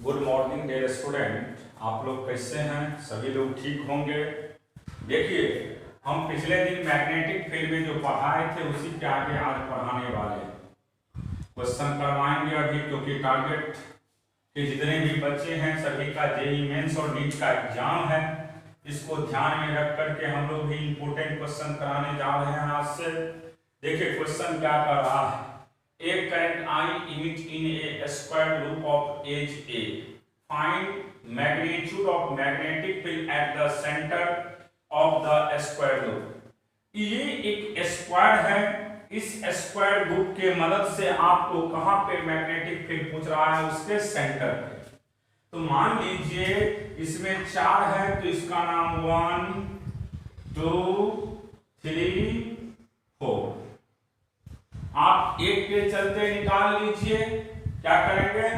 Good morning dear student. आप लोग कैसे हैं? सभी लोग ठीक होंगे। देखिए, हम पिछले दिन मैग्नेटिक फील्ड में जो पढ़ाए थे उसी के आगे आज पढ़ाने वाले क्वेश्चन करवाएंगे अभी, क्योंकि टारगेट के जितने भी बच्चे हैं सभी का जेईई मेंस और नीट का एग्जाम है। इसको ध्यान में रख करके हम लोग भी इंपोर्टेंट क्वेश्चन कराने जा रहे हैं आज से। देखिए क्वेश्चन क्या कर रहा है। A current I emit in a square loop of edge A. Find magnitude of magnetic field at the center of the square loop. ये एक स्क्वायर है। इस स्क्वायर लूप के मदद से आपको कहां पे मैग्नेटिक फील्ड पूछ रहा है, उसके सेंटर पे। तो मान लीजिए इसमें 4 है तो इसका नाम 1 2 3 4। आप एक के चलते निकाल लीजिए। क्या करेंगे,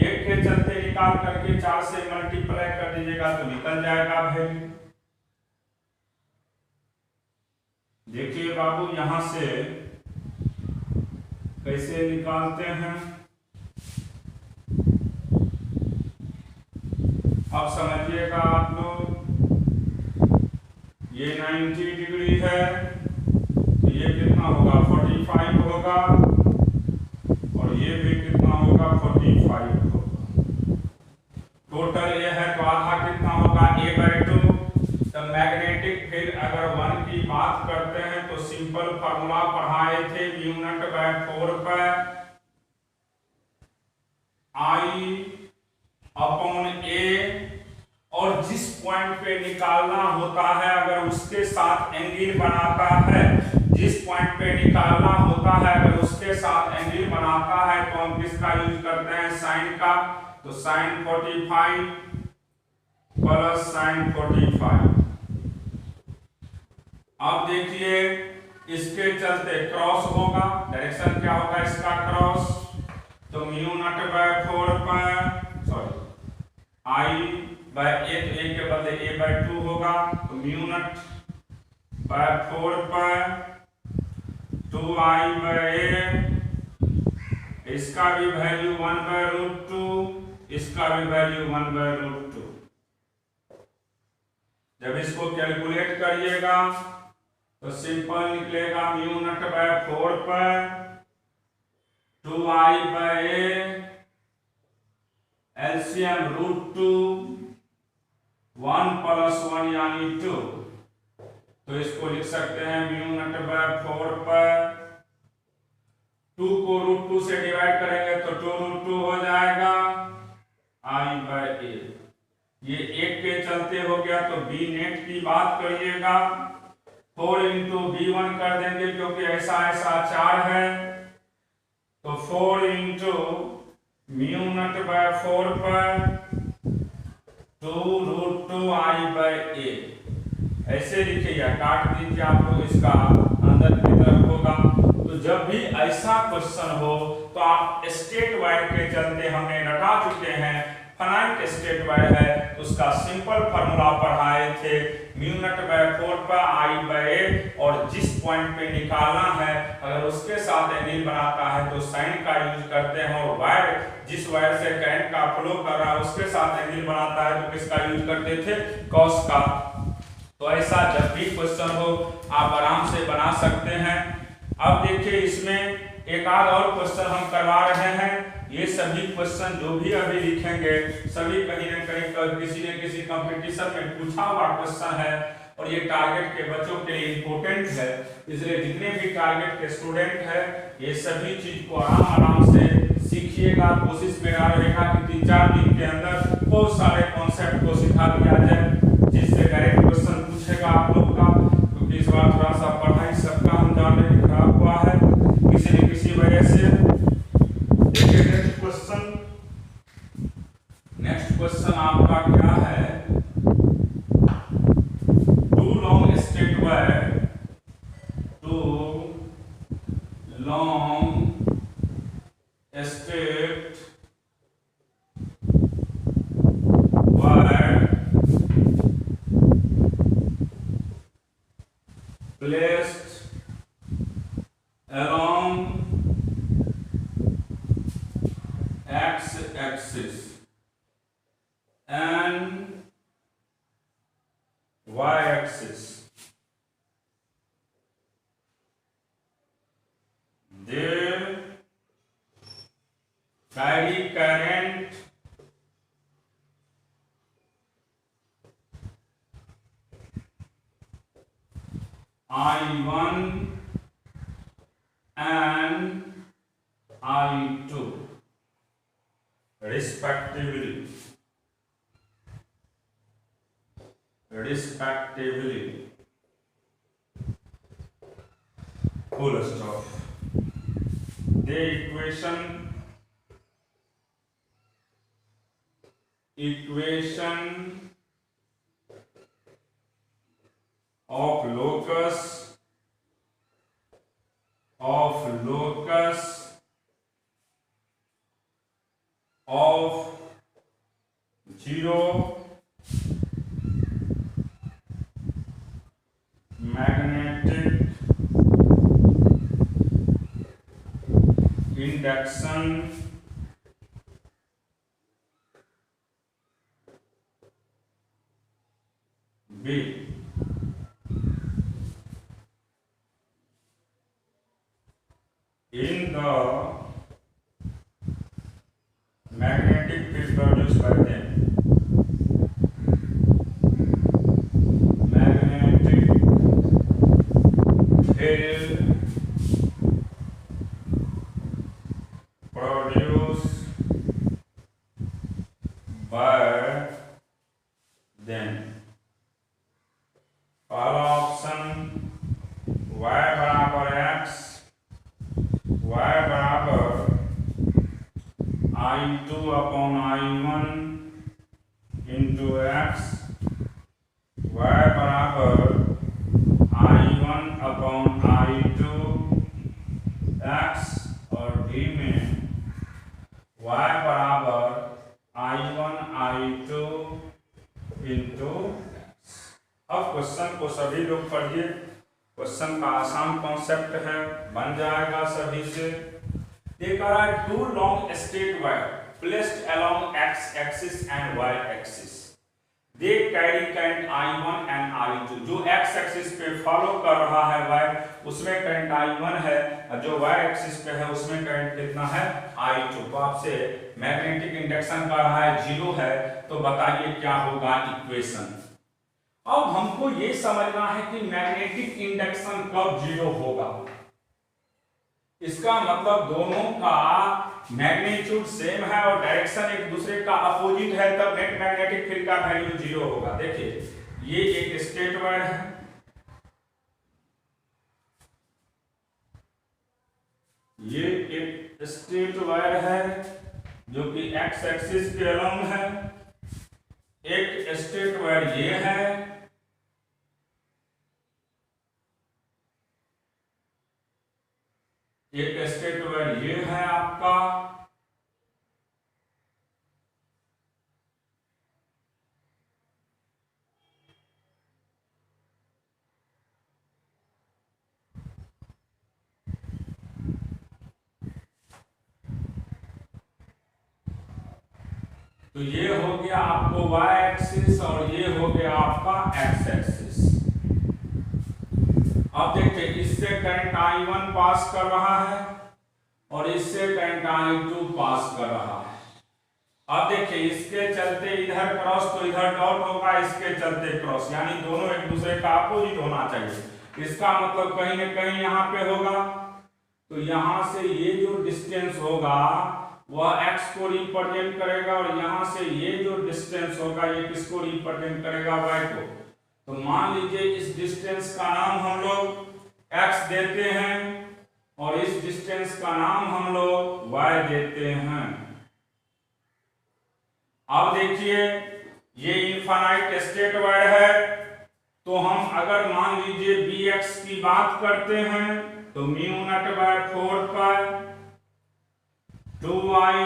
एक के चलते निकाल करके 4 से मल्टीप्लाई कर दीजिएगा तो निकल जाएगा वैल्यू। देखिए बाबू यहां से कैसे निकालते हैं, अब समझिएगा आप लोग। ये 90 डिग्री है तो ये कितना होगा 45 होगा, और ये भी कितना होगा 45 होगा। टोटल ये है तो आधा कितना होगा A/2। तो मैग्नेटिक फील्ड अगर 1 की बात करते हैं तो सिंपल फार्मूला पढ़ाए थे μ0/4 पर I/A, और जिस पॉइंट पे निकालना होता है अगर उसके साथ एंगल बनाता है, जिस पॉइंट पे निकालना होता है अगर उसके साथ एंगल बनाता है तो हम किसका यूज करते हैं, साइन का। तो साइन 45 प्लस साइन 45। अब देखिए इसके चलते क्रॉस होगा, डायरेक्शन क्या होगा इसका, क्रॉस। तो μ0/4 पर I/A, तो A के बदले A/2 होगा। तो μ0/4 पर 2I/A, इसका भी वैल्यू 1/√2, इसका भी वैल्यू 1/√2। जब इसको कैलकुलेट करिएगा तो सिंपल निकलेगा μ0/4 पर 2I/A, एलसीएम √2, 1 + 1 यानी 2। तो इसको लिख सकते हैं μ0/4 पर 2 को √2 से डिवाइड करेंगे तो 2√2 हो जाएगा I/A। ये एक के चलते हो गया तो B नेट की बात करिएगा 4 × B1 कर देंगे क्योंकि ऐसा 4 है। तो 4 × μ0/4 पर 2√2 I/A, ऐसे लिखिएगा, काट दीजिए आप लोग, इसका अंदर की तरफ होगा। तो जब भी ऐसा क्वेश्चन हो तो आप स्टेट वाइड के चलते हमने रटा चुके हैं, फाइनाइट स्टेट वाइड है उसका सिंपल फार्मूला पढ़ाए थे μ0/4 पर I/A, और जिस पॉइंट पे निकालना है अगर उसके साथ एंगल बनाता है तो साइन का यूज करते हैं, और वायर जिस वायर से करंट का फ्लो कर रहा है उसके साथ एंगल बनाता है तो किसका यूज करते थे, कॉस का। तो ऐसा जब भी क्वेश्चन हो आप आराम से बना सकते हैं। अब देखिए इसमें एक आध और क्वेश्चन हम करवा रहे हैं। ये सभी क्वेश्चन जो भी अभी लिखेंगे सभी कहीं न कहीं किसी न किसी कंपटीशन में पूछा हुआ क्वेश्चन है, और ये टारगेट के बच्चों के लिए इंपॉर्टेंट है। इसलिए जितने भी टारगेट के स्टूडेंट हैं ये सभी चीज को आराम से सीखिएगा। कोशिश मेरा रहेगा कि 3-4 दिन के अंदर बहुत सारे कॉन्सेप्ट को सिखा दिया जाए जिससे डायरेक्ट क्वेश्चन पूछेगा आप लोग का, क्योंकि इस बार थोड़ा सा पढ़ाई सबका हम जान रहे खराब हुआ है किसी न किसी वजह से। देखिए नेक्स्ट क्वेश्चन आपका क्या है, two long straight wire placed along x axis and y-axis. They carry current I1 and I2 respectively. Full stop. The equation of locus of 0 magnetic induction B in the magnetic field produced by them. Magnetic field produced by them. पहला option y बराबर x, y बराबर I2 upon I1 into x, y बराबर I1 upon I2 x और b में y बराबर I1 I2 into x। अब question को सभी लोग पढ़िए, क्वेश्चन का आसान कॉन्सेप्ट है, बन जाएगा सभी से। They are two long straight wire placed along x axis and y axis. They carry current I1 and I2. जो x axis पे फॉलो कर रहा है वायर, उसमें करंट I1 है, और जो y axis पे है उसमें करंट कितना है I2। तो आपसे मैग्नेटिक इंडक्शन का रहा है 0 है, तो बताइए क्या होगा इक्वेशन। अब हमको ये समझना है कि मैग्नेटिक इंडक्शन कब 0 होगा। इसका मतलब दोनों का मैग्नीट्यूड सेम है और डायरेक्शन एक दूसरे का अपोजिट है, तब नेट मैग्नेटिक फील्ड का वैल्यू 0 होगा। देखिए ये एक स्ट्रेट वायर है, ये एक स्ट्रेट वायर है जो कि एक्स एक्सिस के अलोंग है। एक स्ट्रेट वायर ये है, एक स्ट्रेट वायर ये है आपका, तो ये हो गया आपको y एक्सिस और ये हो गया आपका x एक्सिस। अब देखिए इससे करंट I1 पास कर रहा है और इससे करंट I2 पास कर रहा है। अब देखिए इसके चलते इधर क्रॉस तो इधर डॉट होगा, इसके चलते क्रॉस, यानी दोनों एक दूसरे का अपोजिट होना चाहिए। इसका मतलब कहीं न कहीं यहाँ पे होगा, तो यहाँ से ये जो डिस्टेंस होगा वह x को रिप्रेजेंट करेगा और यहाँ से ये जो डिस्टेंस होगा ये किसको रिप्रेजेंट करेगा y को। तो मान लीजिए इस डिस्टेंस का नाम हम लोग x देते हैं और इस डिस्टेंस का नाम हम लोग y देते हैं। अब देखिए ये इनफाइनाइट स्ट्रेट वायर है, तो हम अगर मान लीजिए bx की बात करते हैं तो mu not by 4 pi 2i,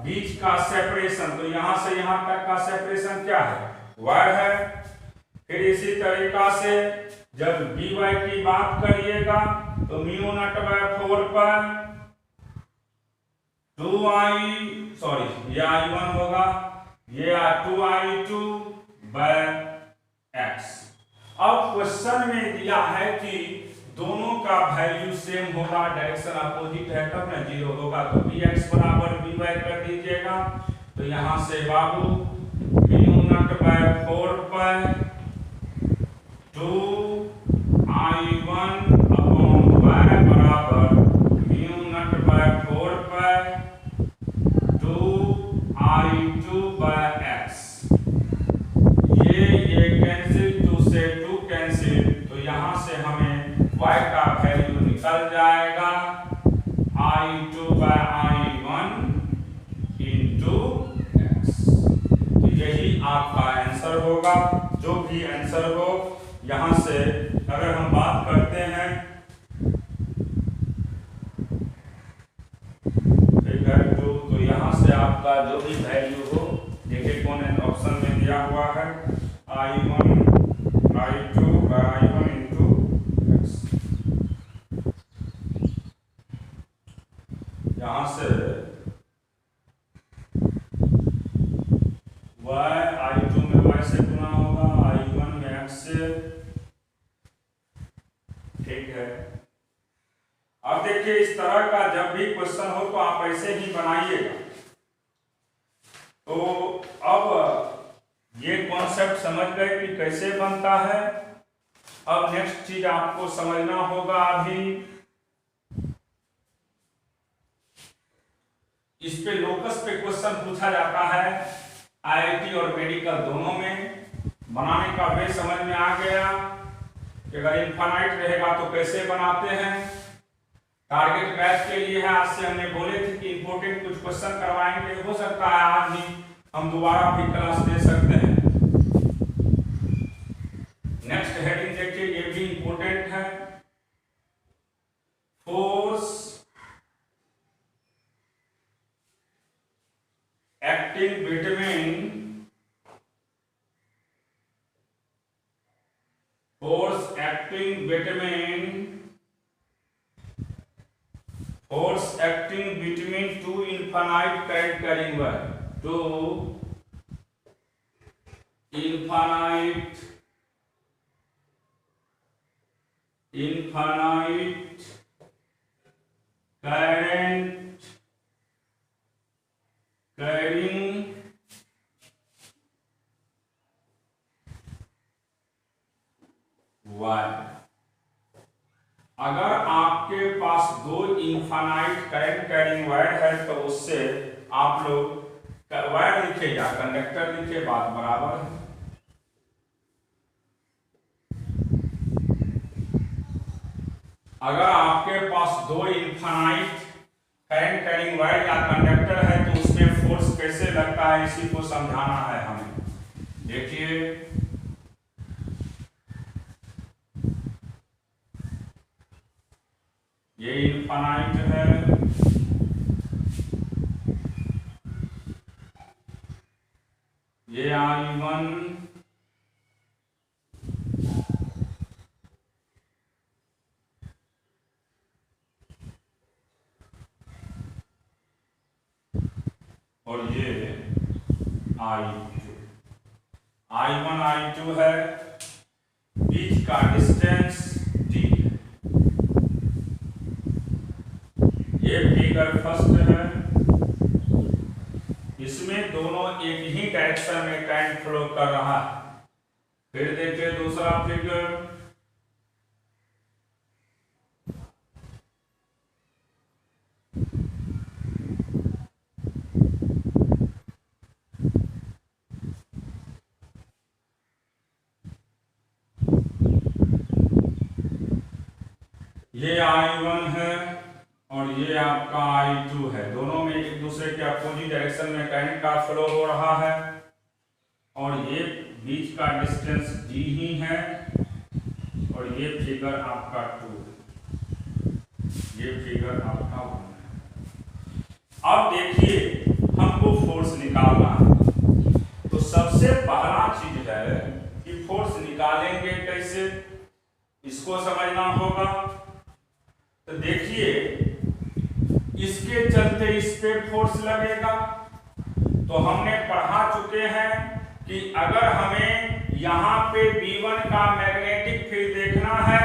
बीच का सेपरेशन, तो यहां से यहां तक का सेपरेशन क्या है वायर है। फिर इसी तरीका से जब by की बात करिएगा तो mu not by 4 pi 2i, sorry ये i1 होगा, ये 2i2 बाय x। अब क्वेश्चन में दिया है कि दोनों का वैल्यू सेम होगा, डायरेक्शन अपोजिट है, तब ना 0 होगा, तो bx बराबर by कर दीजिएगा। तो यहां से बाबू म्यू0 बाय 4 पाई 2i1 अपॉन y बराबर म्यू0 बाय 4 पाई 2i2 बाय x। ये कैंसिल, 2 से 2 कैंसिल, तो यहां से हमें y का वैल्यू निकल जाएगा i2 bye i1 into x। तो यही आपका आंसर होगा। जो भी आंसर हो, यहां से अगर हम बात करते हैं तो यहां से आपका जो भी वैल्यू हो, देखिए कौन ऑप्शन में दिया हुआ है i1 i2 bye i1 into x। यहां से y i2 में y से गुना होगा, i1 में x से, ठीक है। अब देखिए इस तरह का जब भी क्वेश्चन हो तो आप ऐसे ही बनाइएगा। तो अब ये कॉन्सेप्ट समझ गए कि कैसे बनता है। अब नेक्स्ट चीज आपको समझना होगा, अभी इस पे लोकस पे क्वेश्चन पूछा जाता है आईआईटी और मेडिकल दोनों में। बनाने का वे समझ में आ गया कि अगर इनफाइनाइट रहेगा तो कैसे बनाते हैं। टारगेट बैच के लिए है, आज से हमने बोले थे कि इंपॉर्टेंट कुछ क्वेश्चन करवाएंगे, हो सकता है आज ही हम दोबारा भी क्लास दे सकते हैं। नेक्स्ट हेडिंग देखिए, ये भी इंपॉर्टेंट है। Force acting between two infinite current carrying wire, two infinite current carrying wire। अगर आपके पास दो इनफाइनाइट करंट कैरिंग वायर है तो उससे आप लोग वायर लिखे या कंडक्टर लिखे, बात बराबर है। अगर आपके पास दो इनफाइनाइट करंट कैरिंग वायर या कंडक्टर है तो उसमें फोर्स कैसे लगता है, इसी को समझाना है हमें। देखिए ये इनफाइनाइट है, ये I1, और ये I2। I1 I2 है, बीच का डिस्टेंस d है। ये फिगर फर्स्ट है, इसमें दोनों एक ही डायरेक्शन में करंट फ्लो कर रहा है। फिर देखिए दूसरा फिगर, ये I1 है और ये आपका I2 है। दोनों में एक दूसरे के अपोजिट डायरेक्शन में करंट का फ्लो हो रहा है और ये बीच का डिस्टेंस d ही है और ये फिगर आपका 2 है, ये फिगर आपका 1 है। अब देखिए हमको फोर्स निकालना है, तो सबसे पहला चीज है कि फोर्स निकालेंगे कैसे, इसको समझना होगा। तो देखिए इसके चलते इस पे फोर्स लगेगा, तो हमने पढ़ा चुके हैं कि अगर हमें यहां पे B1 का मैग्नेटिक फील्ड देखना है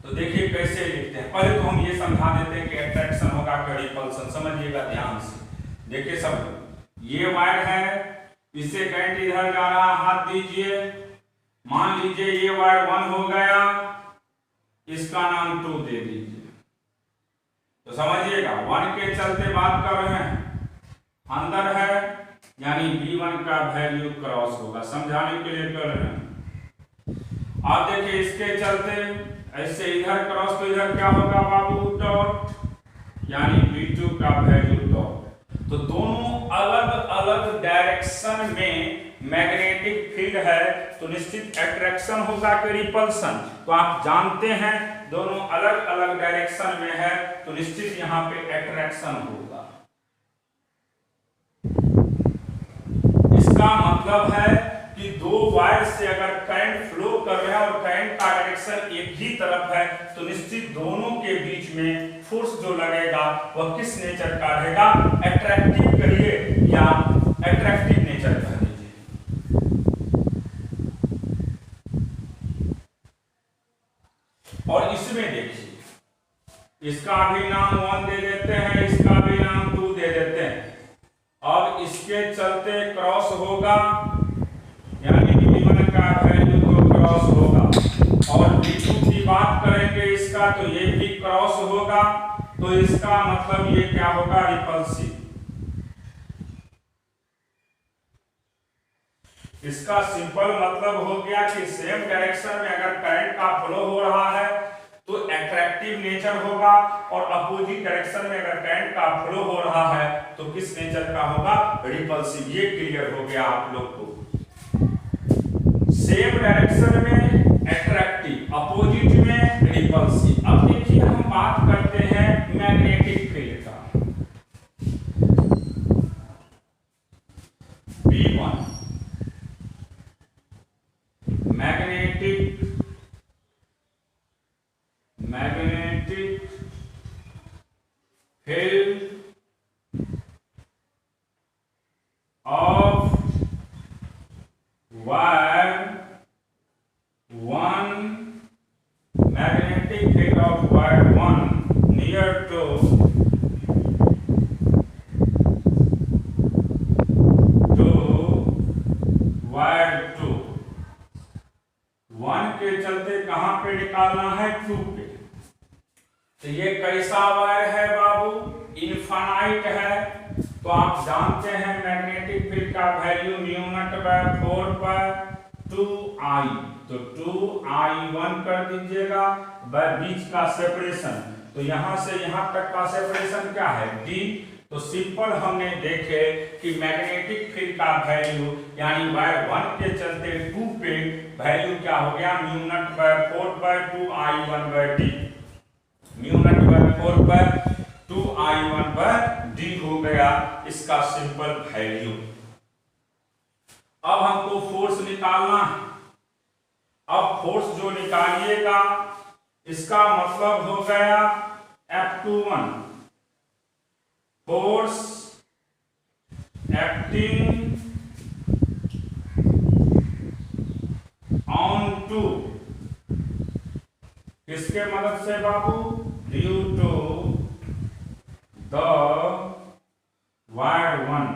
तो देखिए कैसे लिखते हैं। पहले तो हम ये समझा देते हैं कि अट्रैक्शन होगा कि रिपल्सन, समझिएगा ध्यान से। देखिए सब ये वायर है, इससे करंट इधर जा रहा, हाथ दीजिए, मान लीजिए ये वायर 1 हो गया, इसका नाम 2 दे दीजिए। तो समझिएगा 1 के चलते बात कर रहे हैं, अंदर है यानी B1 का वैल्यू क्रॉस होगा, समझाने के लिए कर रहे हैं। आप देखिए इसके चलते ऐसे इधर क्रॉस, तो इधर क्या होगा बाबू, डॉट, यानी B2 का वैल्यू डॉट। तो दोनों अलग अलग डायरेक्शन में मैग्नेटिक फील्ड है तो निश्चित अट्रैक्शन होगा कि रिपल्सन। तो आप जानते हैं दोनों अलग अलग डायरेक्शन में है तो निश्चित यहां पे अट्रैक्शन होगा। इसका मतलब है कि दो वायर से अगर करंट फ्लो कर रहा है और करंट का डायरेक्शन एक ही तरफ है तो निश्चित दोनों के बीच में फोर्स जो लगेगा वह किस नेचर का रहेगा, अट्रैक्टिव करिए या अट्रैक्टिव नेचर का लीजिए। और इसमें देखिए इसका भी नाम 1 दे देते हैं, इसका भी नाम 2 दे देते हैं। अब इसके चलते क्रॉस होगा यानी B1 का वैल्यू तो क्रॉस होगा, और B2 की बात करेंगे इसका तो ये भी क्रॉस होगा। तो इसका मतलब ये क्या होगा, रिपल्सिव। इसका सिंपल मतलब हो गया कि सेम डायरेक्शन में अगर करंट का फ्लो हो रहा है तो अट्रैक्टिव नेचर होगा, और अपोजिट डायरेक्शन में अगर करंट का फ्लो हो रहा है तो किस नेचर का होगा, रिपल्सिव। ये क्लियर हो गया आप लोग को। सेम डायरेक्शन में अट्रैक्टिव, अपोजिट में रिपल्सिव। अब देखिए हम बात करते हैं मैग्नेटिक फील्ड का। B1 magnetic field of wire 1, magnetic field of wire 1 near to wire 2। 1 के चलते कहां पे निकालना है, 2 पे। तो ये कैसा वायर है बाबू, इनफाइनाइट है। तो आप जानते हैं मैग्नेटिक फील्ड का वैल्यू μ0/4/2I। तो 2I1 कर दीजिएगा, बीच का सेपरेशन, तो यहां से यहां तक का सेपरेशन क्या है, D। तो सिंपल हमने देखे कि मैग्नेटिक फील्ड का वैल्यू यानी वायर 1 के चलते 2 पे वैल्यू क्या हो गया, μ0/4/2I1/D। μ0/4/2I1/D हो गया इसका सिंपल वैल्यू। अब हमको फोर्स निकालना है। अब फोर्स जो निकालिएगा इसका मतलब हो गया F21, force acting on to, किसके मदद से बाबू, ड्यू टू द वायर 1।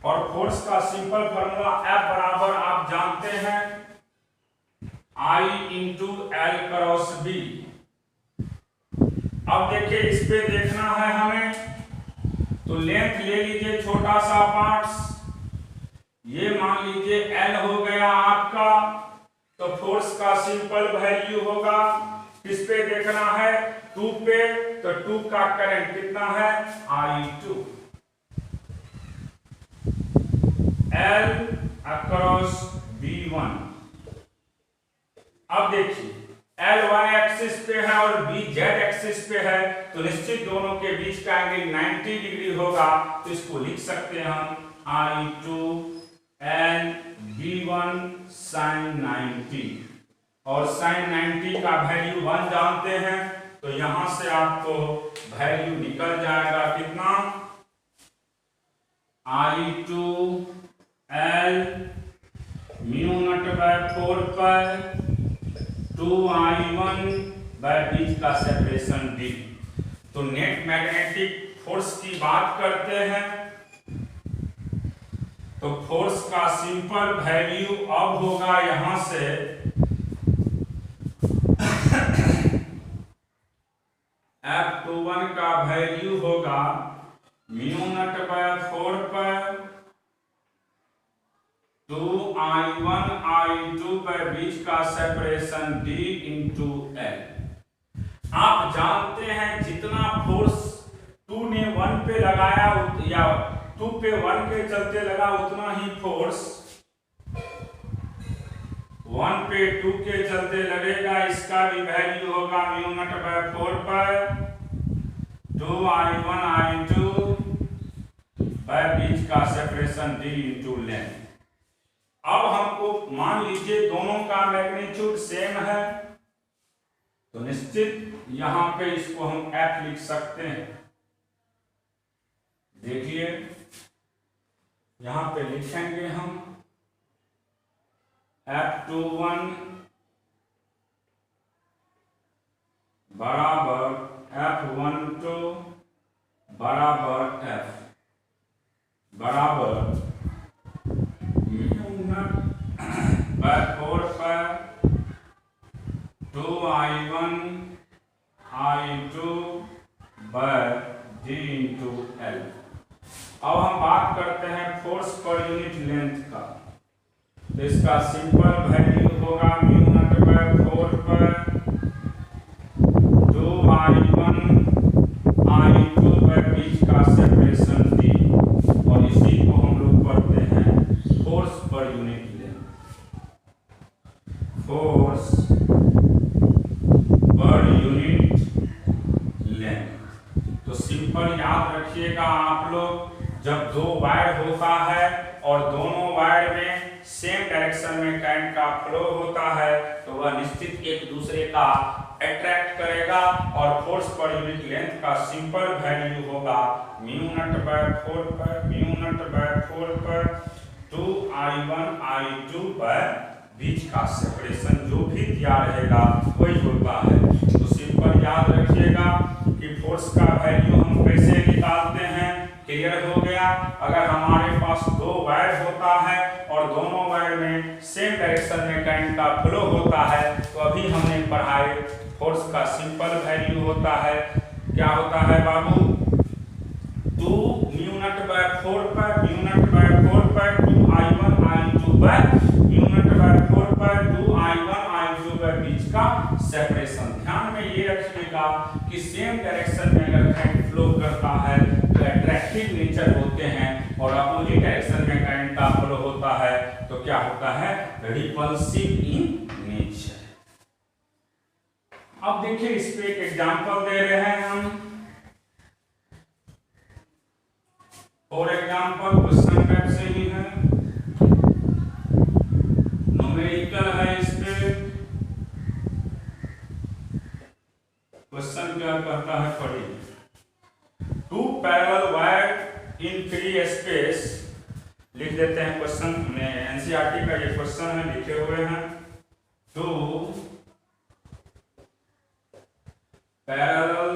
और फोर्स का सिंपल फॉर्मूला F बराबर आप जानते हैं I into L cross B. अब देखिए इस पे देखना है हमें, तो लेंथ ले लीजिए छोटा सा पार्ट्स, ये मान लीजिए L हो गया आपका। तो फोर्स का सिंपल वैल्यू होगा, किस पे देखना है, 2 पे। तो 2 का करंट कितना है, I2। L across B1। अब देखिए L y एक्सिस पे है और B z एक्सिस पे है, तो निश्चित दोनों के बीच का एंगल 90 डिग्री होगा। तो इसको लिख सकते हैं हम I2 L B1 sin 90, और sin 90 का वैल्यू 1 जानते हैं। तो यहां से आपको वैल्यू निकल जाएगा कितना, I2L म्यू नॉट बाय 4 पर 2I1 बाय बीच का सेपरेशन D। तो नेट मैग्नेटिक फोर्स की बात करते हैं तो फोर्स का सिंपल वैल्यू अब होगा यहां से F21 का वैल्यू होगा म्यू नॉट बाय 4 पर 2I1 I2 बाय बीच का सेपरेशन D इंटू L। आप जानते हैं जितना फोर्स 2 ने 1 पे लगाया या 2 पे 1 के चलते लगा उतना ही फोर्स 1 पे 2 के चलते लगेगा। इसका भी वैल्यू होगा म्यू नॉट बाय 4 पर 2I1 I2 बाय बीच का सेपरेशन D इंटू लेंथ। अब हमको मान लीजिए दोनों का मैग्नीट्यूड सेम है तो निश्चित यहां पे इसको हम F लिख सकते हैं। देखिए यहां पे लिखेंगे हम F21 बराबर F12 बराबर F बराबर म्यू नॉट बाय 4 पर 2I1 I2 bye D into L। अब हम बात करते हैं फोर्स पर यूनिट लेंथ का। तो इसका सिंपल वैल्यू होगा म्यू नॉट बाय 4 पर 2I1 I2 बाय बीच का सेपरेशन D और इसी को हम लोग पढ़ते हैं force per unit length. Force per unit length तो सिंपल याद रखिएगा आप लोग, जब दो वायर होता है और दोनों वायर में सेम डायरेक्शन में करंट का फ्लो होता है तो वह निश्चित एक दूसरे का अट्रैक्ट करेगा और फोर्स पर यूनिट लेंथ का सिंपल वैल्यू होगा म्यू नॉट बाय 4 पर 2I1 I2 बाय बीच का सेपरेशन जो भी दिया रहेगा वही होता है। तो सिंपल याद रखिएगा कि फोर्स का वैल्यू हम कैसे निकालते हैं। क्लियर हो गया। अगर हमारे पास दो वायर होता है और दोनों वायर में सेम डायरेक्शन में करंट का फ्लो होता है तो अभी हमने पढ़ाए फोर्स का सिंपल वैल्यू होता है, क्या होता है बाबू, 2 म्यू नॉट बाय 4 पर 2I1 I2 by mu naught by 4 पर 2I1 I2 बाय बीच का सेपरेशन। ध्यान में ये रखिएगा कि सेम डायरेक्शन में अगर करंट फ्लो करता है तो अट्रैक्टिव नेचर होते हैं और अपोजिट डायरेक्शन में करंट का फ्लो होता है तो क्या होता है, रिपल्सिव इन नेचर। अब देखिए इस पे एक एग्जांपल दे रहे हैं हम। फॉर एग्जांपल क्वेश्चन टाइप से ही है, न्यूमेरिकल है। इस पे क्वेश्चन क्या कहता है पढ़िए। 2 parallel wire in free space, लिख देते हैं क्वेश्चन में, एनसीईआरटी का ये क्वेश्चन है, लिखे हुए हैं 2 parallel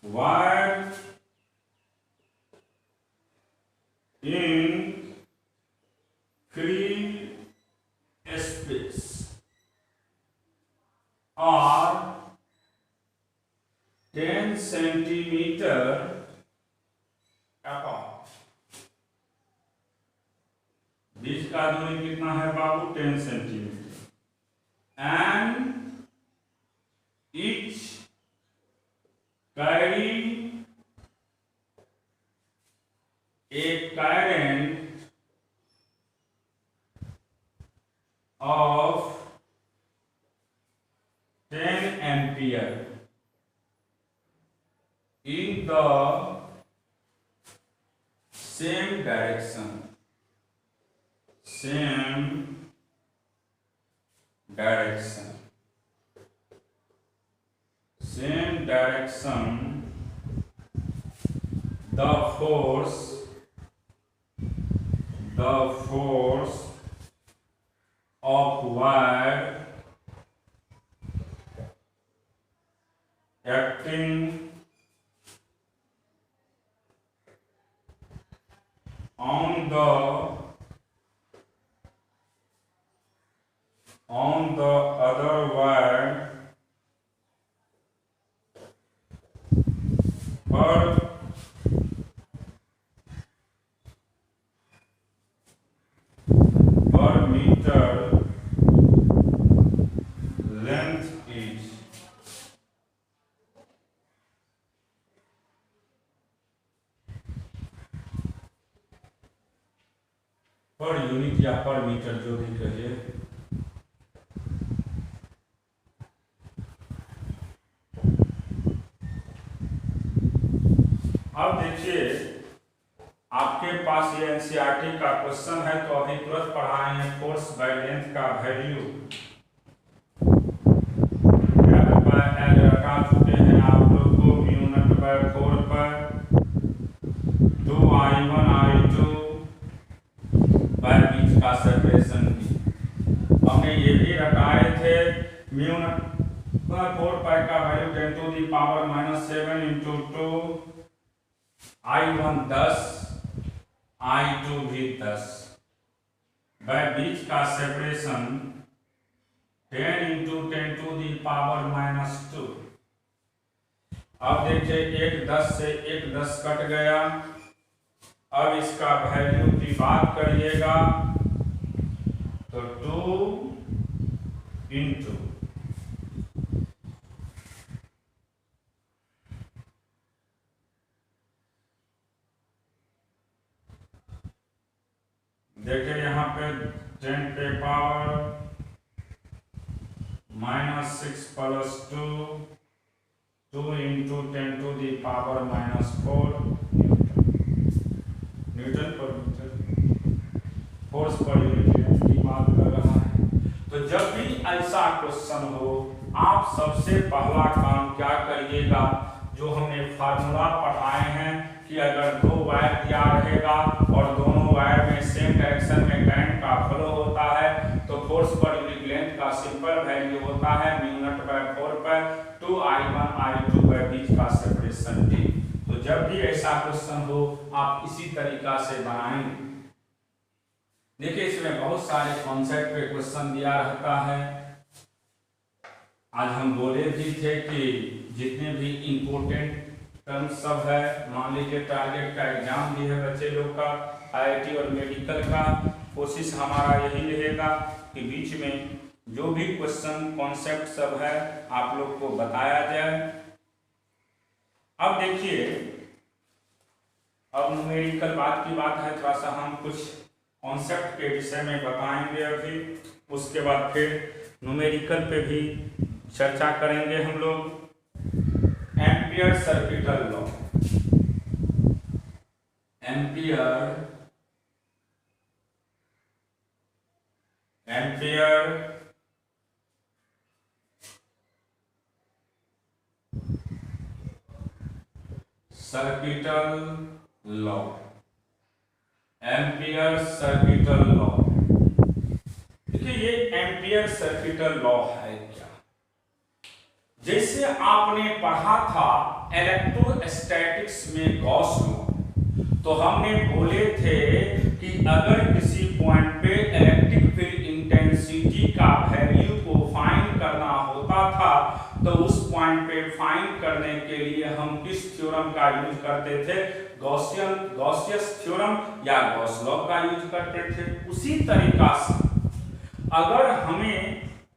wire in free space और 10 सेंटीमीटर अपार्ट। बीच का दूरी कितना है बाबू, 10 centimetre. And each carry a current of 10 ampere in the same direction, same direction the force of wire acting on the other wire per meter length is per unit या पर metre जो भी कहिए। अब देखिए आपके पास ये एनसीईआरटी का क्वेश्चन है, तो अभी तुरंत पढ़ाएंगे फोर्स बाय लेंथ का वैल्यू लगा चुके हैं आप लोग को μ0/4 पर 2I1I2 बीच का सेपरेशन भी हमने ये भी रटाए थे। μ0/4 का वैल्यू 10⁻⁻7 × 2 I1 10 I2 भी 10 बीच का सेपरेशन 10 × 10⁻⁻2। अब देखिए एक 10 से एक 10 कट गया। अब इसका वैल्यू की बात करिएगा तो 2 × देखिए यहाँ पे 10⁻⁻6 + 2 2 × 10⁻⁻4 न्यूटन पर मीटर फोर्स पर यूनिट की बात कर रहा है। तो जब भी ऐसा क्वेश्चन हो आप सबसे पहला काम क्या करिएगा, जो हमने फार्मूला पढ़ाए हैं कि अगर दो वायर दिया रहेगा और दोनों वायर में सेम डायरेक्शन में करंट का फ्लो होता है तो फोर्स पर यूनिट लेंथ का सिंपल वैल्यू होता है μ0/4 पर 2I1I2 बीच का सेपरेशन d। तो जब भी ऐसा क्वेश्चन हो आप इसी तरीका से बनाएंगे। देखिए इसमें बहुत सारे कॉन्सेप्ट पे क्वेश्चन दिया रहता है। आज हम बोले भी थे कि जितने भी इम्पोर्टेंट टर्म सब है, मान लीजिए टारगेट का एग्जाम भी है बच्चे लोग का, आईआईटी और मेडिकल का, कोशिश हमारा यही रहेगा कि बीच में जो भी क्वेश्चन कॉन्सेप्ट सब है आप लोग को बताया जाए। अब देखिए अब न्यूमेरिकल बात की बात है, थोड़ा सा हम कुछ कॉन्सेप्ट के विषय में बताएंगे अभी, उसके बाद फिर न्यूमेरिकल पे भी चर्चा करेंगे हम लोग। Ampere circuital law, ampere circuital law, ampere circuital law. देखिए ये एम्पियर सर्किटल लॉ है क्या, जैसे आपने पढ़ा था इलेक्ट्रोस्टैटिक्स में गॉस लॉ, तो हमने बोले थे कि अगर किसी पॉइंट पे इलेक्ट्रिक फील्ड इंटेंसिटी का वैल्यू को फाइंड करना होता था तो उस पॉइंट पे फाइंड करने के लिए हम किस थ्योरम का यूज करते थे, गॉसियस थ्योरम या गॉस लॉ का यूज करते थे। उसी तरीका से अगर हमें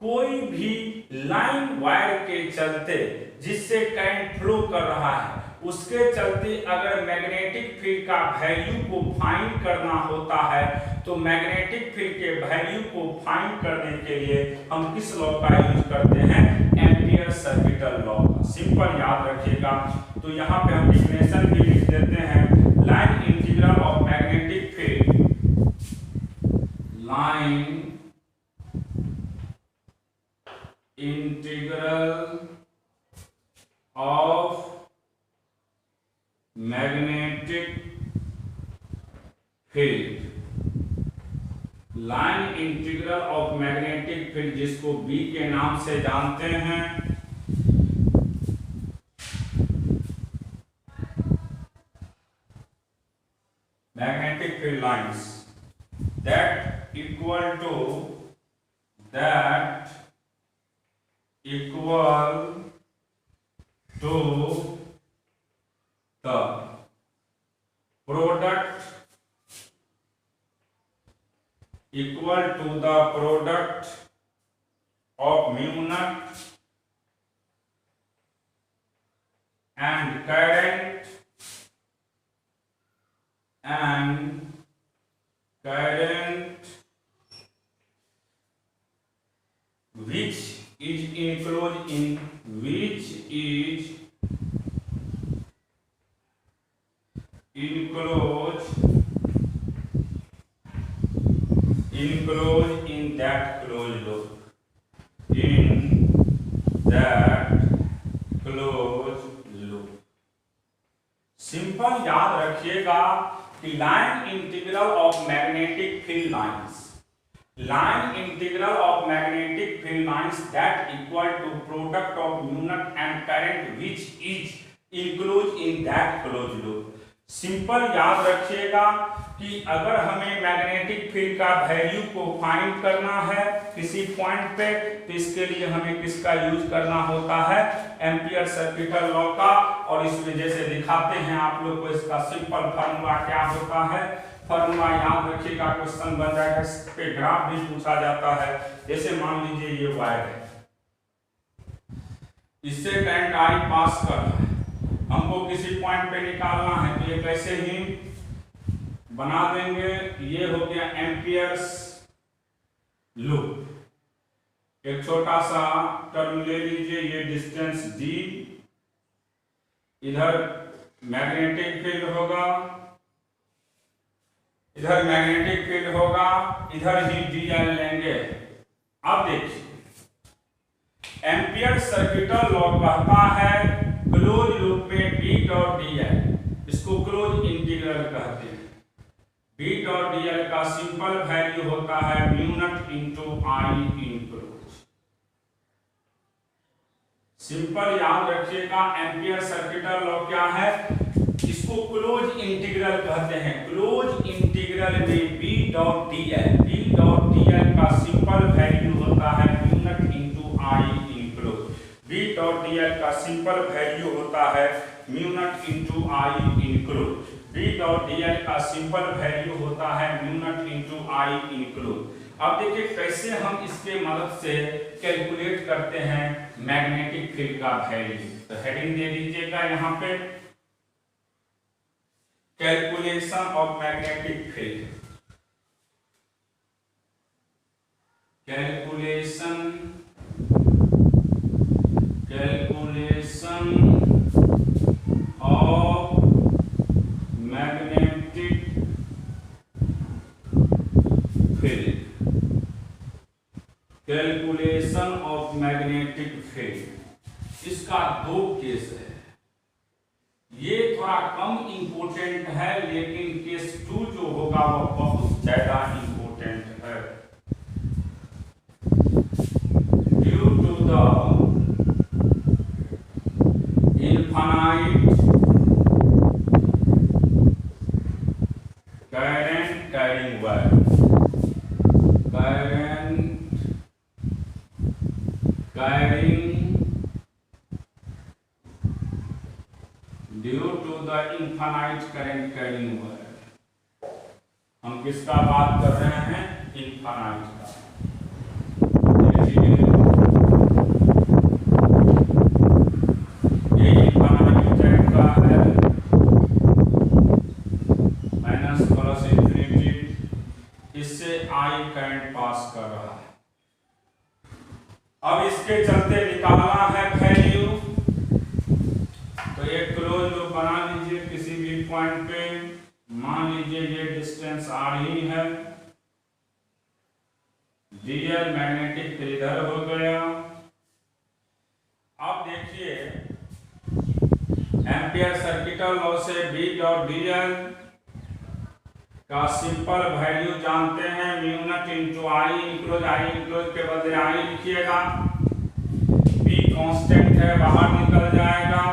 कोई भी लाइन वायर के चलते जिससे करंट फ्लो कर रहा है उसके चलते अगर मैग्नेटिक फील्ड का वैल्यू को फाइंड करना होता है तो मैग्नेटिक फील्ड के वैल्यू को फाइंड करने के लिए हम किस लॉ का यूज करते हैं, एम्पियर सर्किटल लॉ का। सिंपल याद रखिएगा। तो यहाँ पे हम डिफिनेशन भी लिख देते हैं, line integral of magnetic field, line integral of magnetic field, line integral of magnetic field जिसको बी के नाम से जानते हैं, magnetic field lines that equal to the product of mu naught and current which is enclosed in that closed loop, simple याद रखिएगा कि line integral of magnetic field lines, line integral of magnetic field lines that equal to product of mu naught and current which is enclosed in that closed loop। Simple याद रखिएगा कि अगर हमें magnetic field का value को find करना है किसी पॉइंट पे, तो इसके लिए हमें किसका यूज करना होता है, एम्पियर सर्किटल लॉ का। और इसमें जैसे दिखाते हैं आप लोग को, इसका सिंपल फार्मूला क्या होता है, फॉर्मूला याद रखिएगा, क्वेश्चन बन जाएगा, इस पे ग्राफ भी पूछा जाता है। जैसे मान लीजिए ये वायर है, इससे करंट आई पास कर रहा है, हमको किसी पॉइंट पे निकालना है, तो ये कैसे ही बना देंगे, ये हो गया एम्पियर्स लूप। एक छोटा सा टर्म ले लीजिए, ये डिस्टेंस डी, इधर मैग्नेटिक फील्ड होगा, इधर मैग्नेटिक फील्ड होगा, इधर ही डीएल लेंगे। अब देखिए एम्पियर सर्किटल लॉ कहता है क्लोज लूप में बी डॉट डीएल, इसको क्लोज इंटीग्रल कहते हैं। बी डॉट डीएल का सिंपल वैल्यू होता है mu not into I enclose. Simple याद रखिएगा, एम्पियर सर्किटल लॉ क्या है, इसको क्लोज इंटीग्रल कहते हैं। क्लोज इंटीग्रल में बी डॉट डीएल का सिंपल वैल्यू होता है mu not into I enclose. B dot dl का सिंपल वैल्यू होता है mu not into I enclose. B dot dl का सिंपल वैल्यू होता है mu not into I enclose. अब देखिए कैसे हम इसके मदद से कैलकुलेट करते हैं मैग्नेटिक फील्ड का वैल्यू। तो हेडिंग दे दीजिएगा यहाँ पे, calculation of magnetic field. Calculation of magnetic field. Calculation of magnetic field, इसका दो केस है। ये थोड़ा कम इंपोर्टेंट है, लेकिन केस 2 जो होगा वो बहुत ज्यादा इंपोर्टेंट है। Due to the infinite current carrying wire, due to the infinite current carrying wire, हम किसका बात कर रहे हैं, इनफाइनाइट का। ये इनफाइनाइट करंट का है, माइनस प्लस इंफिनिटी, इससे आई करंट पास कर रहा है। अब इसके चलते निकालना है वैल्यू, तो एक क्लोज लूप बना लीजिए किसी भी पॉइंट पे, मान लीजिए ये डिस्टेंस आर ही है, डीएल मैग्नेटिक फील्ड इधर हो गया। अब देखिए एम्पियर सर्किटल लॉ से B डॉट dl का सिंपल वैल्यू जानते हैं, म्यू नॉट इंटू आई इंक्लोज, आई इंक्लोज के बदले आई लिखिएगा, B कांस्टेंट है बाहर निकल जाएगा,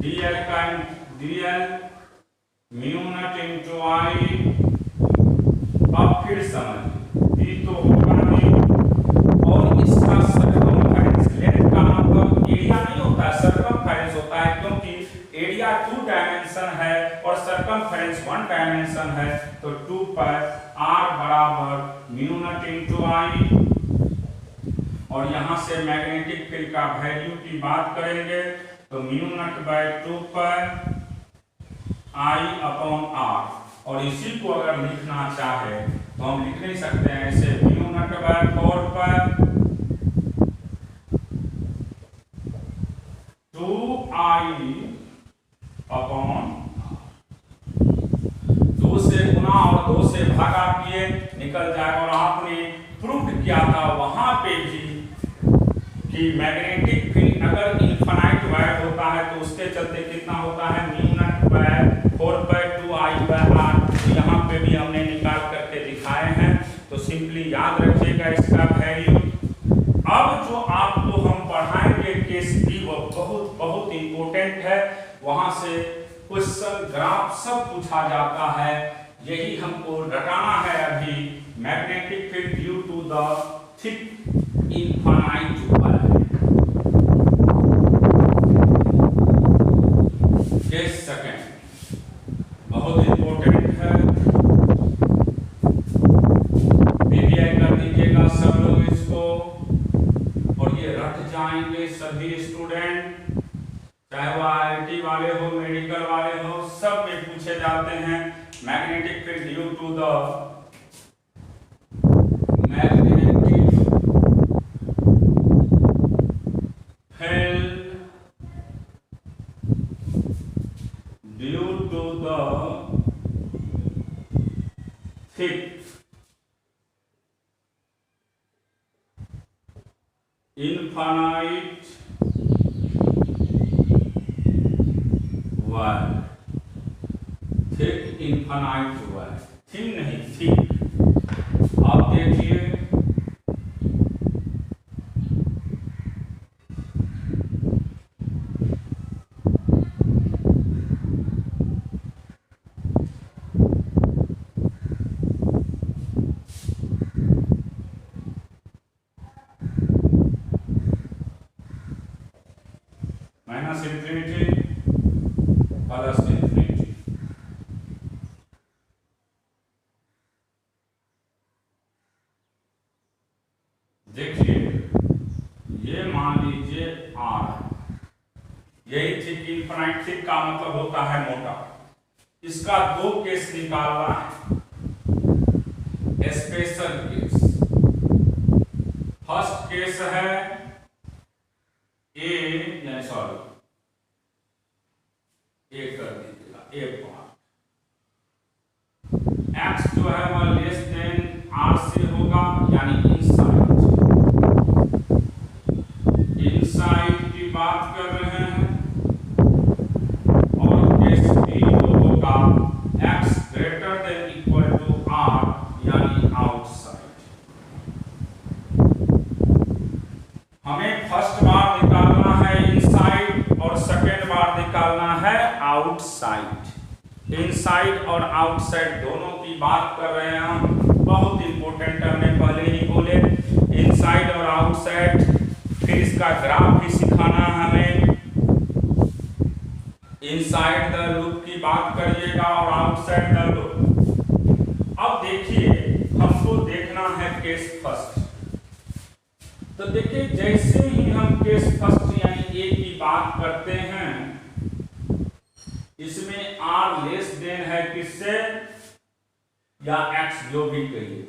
dl का dl म्यू नॉट इंटू आई। अब फिर समझ B तो होगा नहीं, और इसका सर्कमफेरेंस, लेंथ का मतलब एरिया नहीं होता है, सर्कमफेरेंस होता है, क्योंकि एरिया 2 डायमेंशन है और सर्कमफेरेंस 1 डायमेंशन है, तो 2 पर r बराबर म्यू नॉट इंटू आई। और यहाँ से मैग्नेटिक फील्ड का वैल्यू की बात करेंगे तो म्यू नॉट बाय 2 पर I अपॉन r, और इसी को अगर लिखना चाहे तो हम लिख नहीं सकते हैं ऐसे, म्यू नॉट बाय 4 पर 2I अपॉन 2 से गुना और 2 से भागा किए निकल जाएगा। और आपने प्रूव किया था वहां पे भी कि मैग्नेटिक फील्ड अगर इनफाइनाइट वायर होता है तो उसके चलते कितना होता है, mu not by 4 by 2I by r। यहाँ पे भी हमने निकाल करके दिखाए हैं, तो सिंपली याद रखिएगा इसका वैल्यू। अब जो आपको हम पढ़ाएंगे केस बी, वो बहुत बहुत इंपॉर्टेंट है, वहां से क्वेश्चन ग्राफ सब पूछा जाता है, यही हमको रटाना है अभी। Magnetic field due to the thick infinite wire, case second बहुत इंपॉर्टेंट है, बीबीआई कर दीजिएगा सब लोग इसको, और ये रट जाएंगे सभी स्टूडेंट, चाहे वो आईआईटी वाले हो, मेडिकल वाले हो, सब में पूछे जाते हैं। Magnetic field due to the magnetic field due to the thick infinite wire, thick infinite wire, thin नहीं थिक। आप देखिए माइनस इंफिनिटी प्लस इंफिनिटी। देखिए ये मान लीजिए R, यही थिक इनफाइनाइट, थिक का मतलब होता है मोटा। इसका 2 केस निकालना है, स्पेशल केस। फर्स्ट केस है ए कर दीजिएगा ए पार्ट, एक्स जो है वह लेस देन आर से होगा, यानी इनसाइड की बात कर रहे हैं। और केस बी जो होगा x greater than equal to R, यानी आउटसाइड। हमें फर्स्ट बार निकालना है इनसाइड और सेकेंड बार निकालना है आउटसाइड। इनसाइड और आउटसाइड दोनों की बात कर रहे हैं हम, बहुत इंपॉर्टेंट, हमने पहले ही बोले इनसाइड और आउटसाइड। फिर इसका ग्राफ भी सिखाना हमें, इनसाइड द लूप की बात करिएगा और आउटसाइड द लूप। अब देखिए हमको देखना है केस फर्स्ट, तो देखिए जैसे ही हम केस फर्स्ट यानी ए की बात करते हैं, इसमें R लेस देन है किससे, या X जो भी कहिए,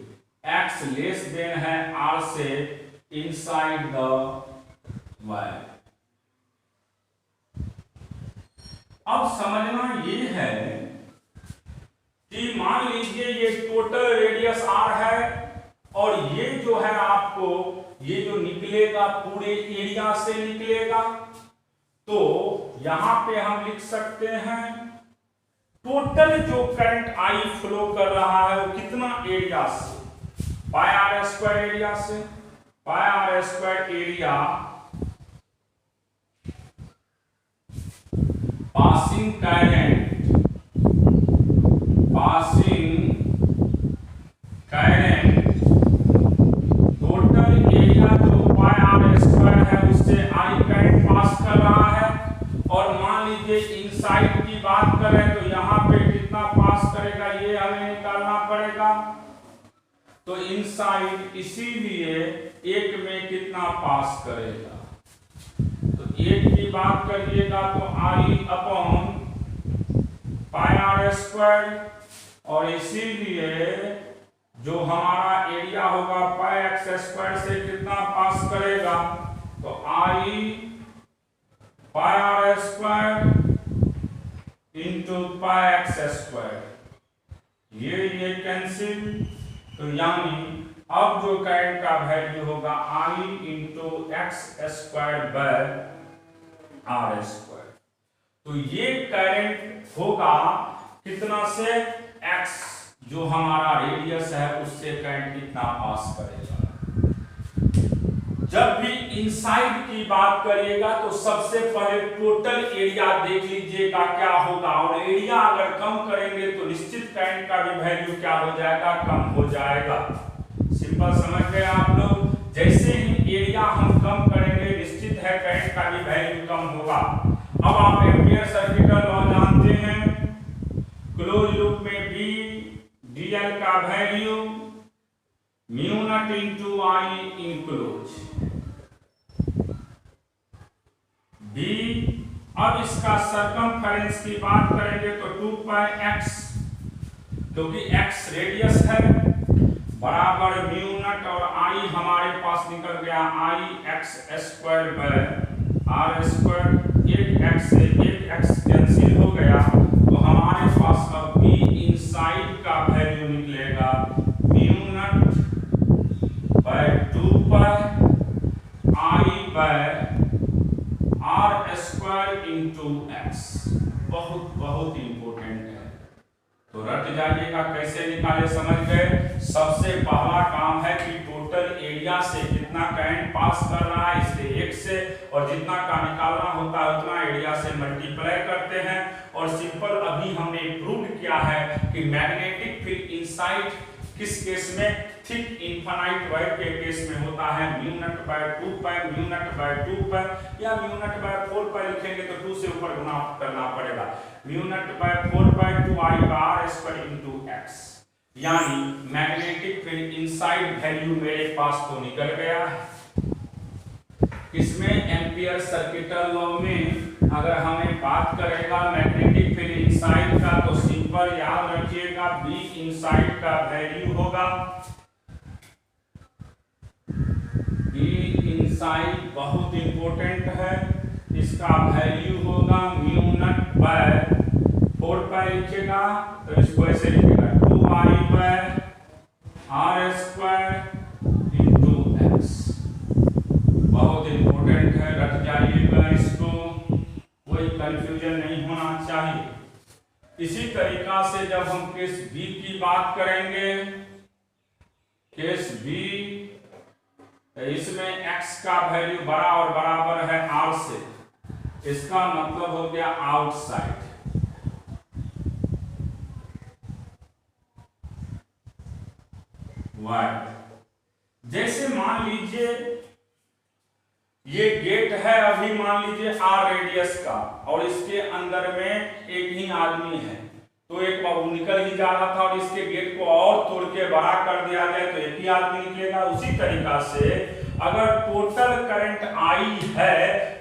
X लेस देन है R से इनसाइड द वायर। अब समझना ये है कि मान लीजिए ये टोटल रेडियस R है, और ये जो है आपको ये जो निकलेगा पूरे एरिया से निकलेगा, तो यहां पे हम लिख सकते हैं टोटल जो करंट आई फ्लो कर रहा है वो कितना एरिया से, पाई आर स्क्वायर एरिया से, pi r square area passing current, passing current total area जो पाई आर स्क्वायर है उससे आई करंट पास कर रहा है। और मान लीजिए इनसाइड की बात करें तो यहाँ पे कितना पास करेगा ये हमें निकालना पड़ेगा। तो इनसाइड इसीलिए एक में कितना पास करेगा, तो एक की बात करिएगा तो आई अपॉन पाई आर स्क्वायर, और इसीलिए जो हमारा एरिया होगा पाई एक्स स्क्वायर से कितना पास करेगा, तो I pi r square into pi x square, ये कैंसिल। तो यानी अब जो करंट का वैल्यू होगा I into x square by are square. तो ये करंट होगा कितना से, एक्स जो हमारा रेडियस है उससे करंट कितना पास करेगा। जब भी इनसाइड की बात करिएगा तो सबसे पहले टोटल एरिया देख लीजिएगा क्या होगा, और एरिया अगर कम करेंगे तो निश्चित करंट का भी वैल्यू क्या हो जाएगा, कम हो जाएगा। सिंपल समझ गए आप लोग। जैसे ही एरिया हम कम करेंगे निश्चित है करंट का भी वैल्यू कम होगा। अब आप एम्पियर सर्किट का लॉ जानते हैं, क्लोज लूप में बी डीएल का value mu not into I enclose B. अब इसका सरकमफेरेंस की बात करेंगे तो 2 पाई एक्स, क्योंकि एक्स रेडियस है, बराबर म्यू नॉट, और आई हमारे पास निकल गया I x square by are square. एक एक्स से एक एक्स कैंसिल हो गया, तो हमारे पास अब बी इनसाइड का वैल्यू निकलेगा mu not by 2 pi I by are square into x. बहुत इंपोर्टेंट है, तो रट जाइएगा कैसे निकाले, समझ गए। सबसे पहला काम है कि टोटल एरिया से कितना करंट पास कर रहा है इससे एक से, और जितना का निकालना होता है उतना एरिया से मल्टीप्लाई करते हैं। और सिंपल अभी हमने प्रूव किया है कि मैग्नेटिक फील्ड इनसाइड किस केस में, थिक इनफाइनाइट वायर के केस में होता है mu not by 2 pi, mu not by 2 पाई, या म्यू नॉट बाय 4 पाई लिखेंगे तो 2 से ऊपर गुना करना पड़ेगा, mu not by 4 pi 2 I by are square into x. यानी मैग्नेटिक फील्ड इनसाइड वैल्यू मेरे पास तो निकल गया है। इसमें एम्पियर सर्किटल लॉ में अगर हमें बात करेगा मैग्नेटिक फील्ड इनसाइड का, तो सिंपल याद रखिएगा बी इनसाइड का वैल्यू होगा, बी इनसाइड बहुत इंपॉर्टेंट है, इसका वैल्यू होगा म्यू नॉट बाय 4 पाई लिखेगा, तो इसको ऐसे लिखेगा 2 I by are square into x. बहुत इंपॉर्टेंट है, रट जाइएगा इसको, कोई कंफ्यूजन नहीं होना चाहिए। इसी तरीका से जब हम केस बी की बात करेंगे, केस बी, इसमें x का वैल्यू बड़ा और बराबर है r से, इसका मतलब हो गया आउटसाइड। वाई, जैसे मान लीजिए ये गेट है, अभी मान लीजिए r रेडियस का, और इसके अंदर में एक ही आदमी है, तो एक बाबू निकल ही जा रहा था और इसके गेट को और तोड़ के बड़ा कर दिया जाए तो एक ही आदमी निकलेगा। उसी तरीका से अगर टोटल करंट आई है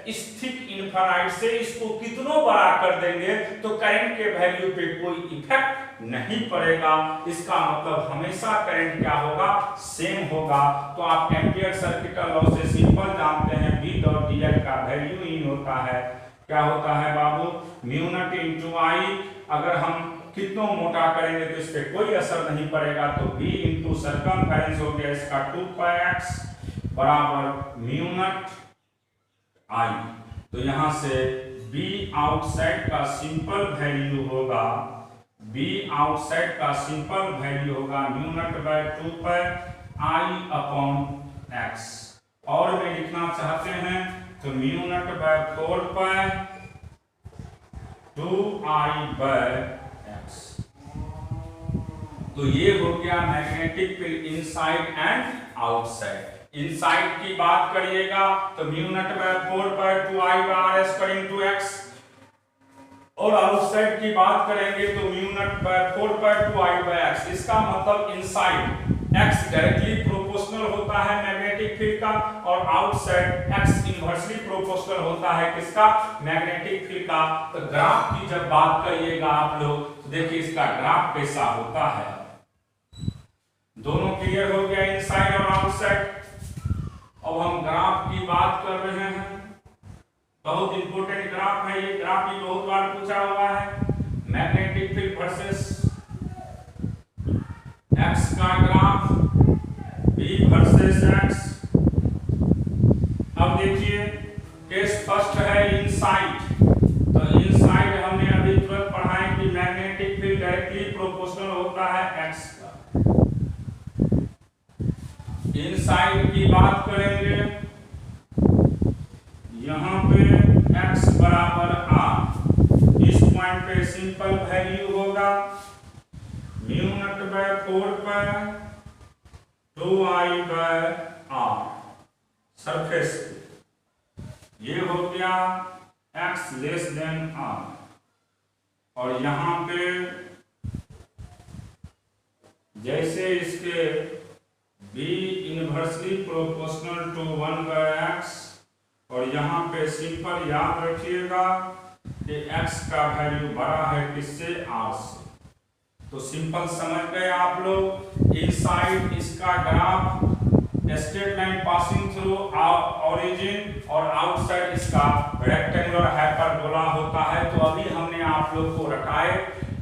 इस थिक इनफाइनाइट से, इसको कितनों बड़ा कर देंगे तो करंट के वैल्यू पे कोई इफेक्ट नहीं पड़ेगा। इसका मतलब हमेशा करंट क्या होगा, सेम होगा। तो आप एम्पियर सर्किटल लॉ से सिंपल जानते हैं बी डॉट डीएल का वैल्यू इन होता है, क्या होता है बाबू, म्यू नॉट इनटू आई। अगर हम कितनों मोटा करेंगे तो इस पे कोई असर नहीं पड़ेगा, तो b इंटू सरकमफेरेंस हो गया इसका 2 पाई एक्स बराबर म्यू नॉट आई। तो यहां से बी आउटसाइड का सिंपल वैल्यू होगा, बी आउटसाइड का सिंपल वैल्यू होगा mu not by 2 pi I upon x. और में लिखना चाहते हैं तो mu not by 4 pi 2 I by X. तो ये हो गया magnetic field inside and outside. Inside की बात करिएगा तो mu not by 4 pi 2 I by are square into X, और आउटसाइड की बात करेंगे तो mu not by 4 pi 2 I by x. इसका मतलब इनसाइड x डायरेक्टली प्रोपोर्शनल होता है मैग्नेटिक फील्ड का, और आउटसाइड x इनवर्सली प्रोपोर्शनल होता है किसका, मैग्नेटिक फील्ड का। तो ग्राफ की जब बात करिएगा आप लोग तो देखिए इसका ग्राफ कैसा होता है। दोनों क्लियर हो गया, इनसाइड और आउटसाइड। अब हम ग्राफ की बात कर रहे हैं, बहुत इंपॉर्टेंट ग्राफ है ये। ग्राफ भी बहुत बार पूछा हुआ है, मैग्नेटिक फील्ड वर्सेस x का ग्राफ, b वर्सेस x। अब देखिए केस फर्स्ट है इनसाइड। तो इनसाइड हमने अभी तुरंत पढ़ा है कि मैग्नेटिक फील्ड डायरेक्टली प्रोपोर्शनल होता है x का। इनसाइड की बात करेंगे, यहां पे x बराबर r, इस पॉइंट पे सिंपल वैल्यू होगा mu not by 4 pi 2 I by R surface. ये हो गया x लेस देन r, और यहां पे जैसे इसके b inversely proportional to 1 by x, और यहां पे सिंपल याद रखिएगा कि x का वैल्यू बड़ा है किससे, r से। तो सिंपल समझ गए आप लोग। इनसाइड इसका graph straight line passing through origin, और आउटसाइड इसका रेक्टेंगुलर हाइपरबोला होता है। तो अभी हमने आप लोग को रखाए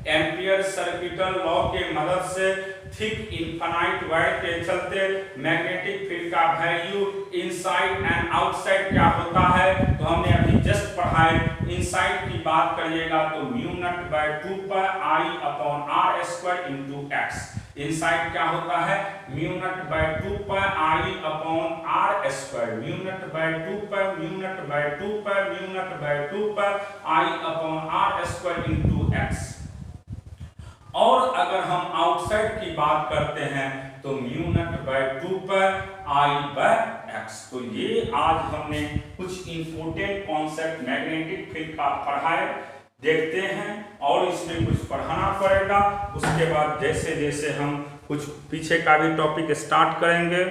एम्पियर सर्किटल लॉ के मदद से थिक इनफाइनाइट वायर के चलते मैग्नेटिक फील्ड का वैल्यू इनसाइड एंड आउटसाइड क्या होता है। तो हमने अभी जस्ट पढ़ाए। इनसाइड की बात करिएगा तो mu not by 2 pi I upon R square into X. Inside क्या होता है, mu not by 2 pi I upon R square, mu not by 2 pi, mu not by 2 pi, mu not by 2 pi I upon R square into X. और अगर हम outside की बात करते हैं तो mu not by 2 pi I by X. तो ये आज हमने कुछ इंपॉर्टेंट कॉन्सेप्ट मैग्नेटिक फील्ड का पढ़ाए, देखते हैं और इसमें कुछ पढ़ाना पड़ेगा। उसके बाद जैसे जैसे हम कुछ पीछे का भी टॉपिक स्टार्ट करेंगे।